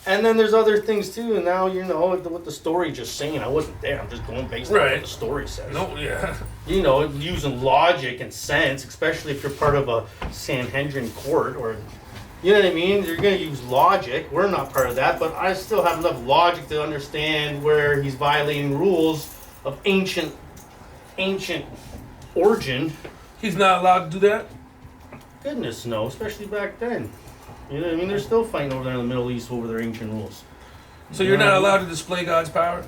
And then there's other things too, and now you know what the story just saying. I wasn't there. I'm just going based on what the story says. No, yeah. You know, using logic and sense, especially if you're part of a Sanhedrin court, or you know what I mean. You're going to use logic. We're not part of that, but I still have enough logic to understand where he's violating rules of ancient origin. He's not allowed to do that? Goodness no, especially back then. You know what I mean? They're still fighting over there in the Middle East over their ancient rules. So you're not allowed to display God's power?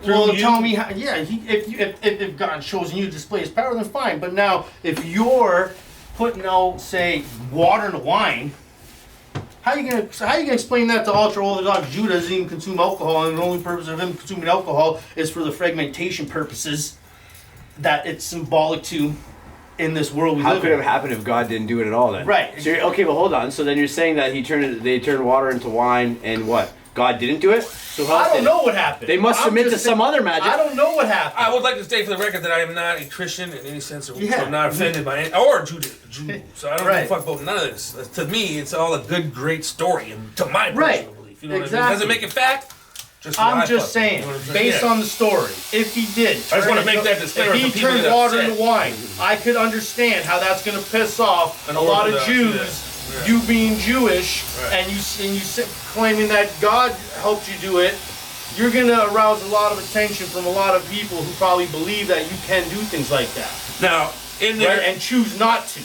Well, tell me how. Yeah, if God shows you to display His power, then fine. But now, if you're putting out, say, water into wine, how you gonna explain that to ultra Orthodox Judah doesn't even consume alcohol, and the only purpose of him consuming alcohol is for the fragmentation purposes that it's symbolic to in this world we live in? How could it have happened if God didn't do it at all then? Right. So okay, well hold on. So then you're saying that they turned water into wine, and what? God didn't do it? So I don't know what happened. They must submit to some other magic. I don't know what happened. I would like to state for the record that I am not a Christian in any sense, or Yeah. I'm not offended by any, or Jew. So I don't give Right. a fuck about none of this. To me, it's all a good, great story, and to my personal Right. belief. You know what I Exactly. mean? Doesn't make it fact. Just I'm what I just fuck with, saying, you know what I'm based Yeah. on the story, if he did, I just wanna make that disclaimer if he for people turned that water upset. into wine, I could understand how that's going to piss off An a lot of Orthodox, Jews. yeah. You being Jewish, Right. and you claiming that God helped you do it, you're going to arouse a lot of attention from a lot of people who probably believe that you can do things like that, Now, in there, right? And choose not to.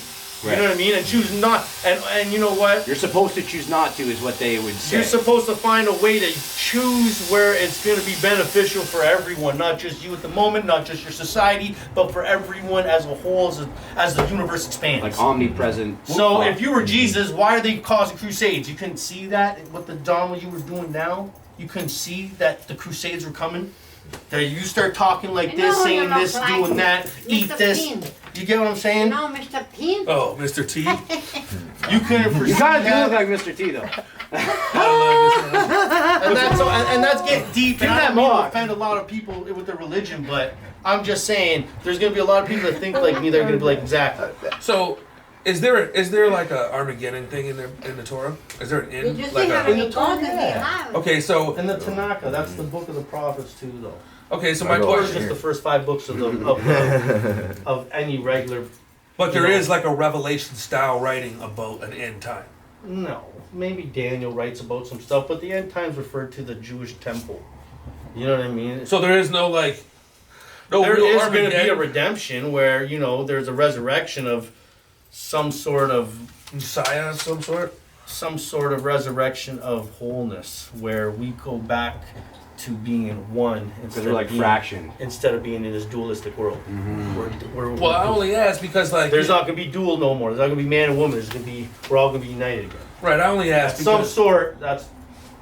You know what I mean? And choose not. And you know what? You're supposed to choose not to, is what they would say. You're supposed to find a way to choose where it's going to be beneficial for everyone, not just you at the moment, not just your society, but for everyone as a whole, as the universe expands. Like omnipresent. So if you were Jesus, why are they causing crusades? You couldn't see that, what the drama you were doing now? You couldn't see that the crusades were coming? That you start talking like this, No, saying you're not this, like doing that, eat Mr. this. Bean. You get what I'm saying? No, Mr. Pin. oh, Mr. T. You couldn't foresee You kind of do that. look like Mr. T though. And that's getting deep. Give And that I don't mean to mark. offend a lot of people with their religion, but I'm just saying there's gonna be a lot of people that think like me. They're gonna be like, exactly. So, is there like a Armageddon thing in the Torah? Is there an Did end? you see Like how a, many In the Torah, gods they yeah. have? okay, so And the Tanakh, that's the book of the prophets too, though. okay, so my Or question just the first 5 books of of any regular. But there is like a Revelation style writing about an end time. No, maybe Daniel writes about some stuff, but the end times refer to the Jewish temple. You know what I mean? So there is no like, no There real is going to be a Armageddon redemption where there's a resurrection of some sort of Messiah of some sort. resurrection of wholeness where we go back to being in one Because they're like fraction. instead of being in this dualistic world. Well, I only ask because like There's not going to be dual no more. There's not going to be man and woman. We're all going to be united again. right. I only ask Some because sort that's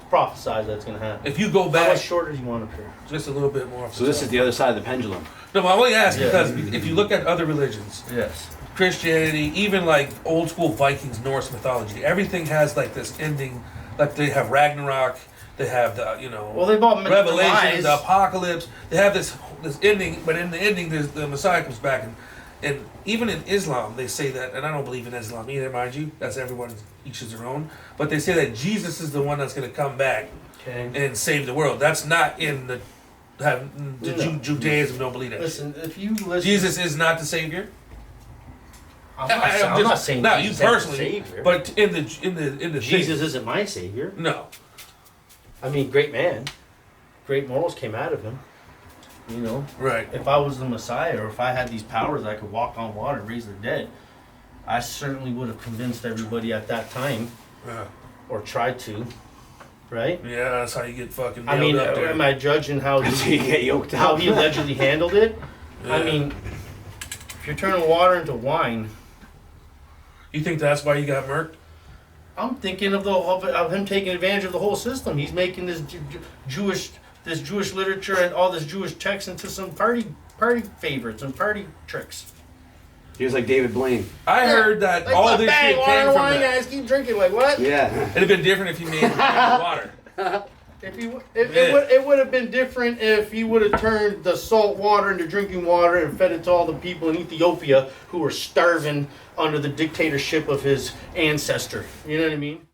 prophesied that's going to happen. if you go How back much shorter do you want up here? just a little bit more. So this is the other side of the pendulum. no. I only ask Yeah. because if you look at other religions, Yes. Christianity, even like old school Vikings, Norse mythology, everything has like this ending. Like they have Ragnarok, they have the Well, they've all Revelation, demise. the Apocalypse. They have this ending, but in the ending, the Messiah comes back, and even in Islam, they say that, and I don't believe in Islam either, mind you. That's everyone each is their own. But they say that Jesus is the one that's going to come back Okay. and save the world. That's not in the No. Judaism. Don't believe that. Listen, if you listen, Jesus is not the savior. I'm not saying not Jesus you is the personally, savior. but in the Jesus thing. isn't my savior. No. I mean, great man, great morals came out of him. You know, Right. if I was the Messiah, or if I had these powers, I could walk on water and raise the dead. I certainly would have convinced everybody at that time, or tried to, right? Yeah, that's how you get fucking I nailed mean, up there. am I judging how So you get yoked how up. he allegedly handled it? I Yeah. mean, if you're turning water into wine, You think that's why you got murked? I'm thinking of him taking advantage of the whole system. He's making this Jewish literature and all this Jewish text into some party favorites and party tricks. He was like David Blaine. I heard that Like, all what, this bang, shit water came and from wine, that. guys, keep drinking. Like what? Yeah. It'd have been different if he made it water. It would have been different if he would have turned the salt water into drinking water and fed it to all the people in Ethiopia who were starving under the dictatorship of his ancestor. You know what I mean?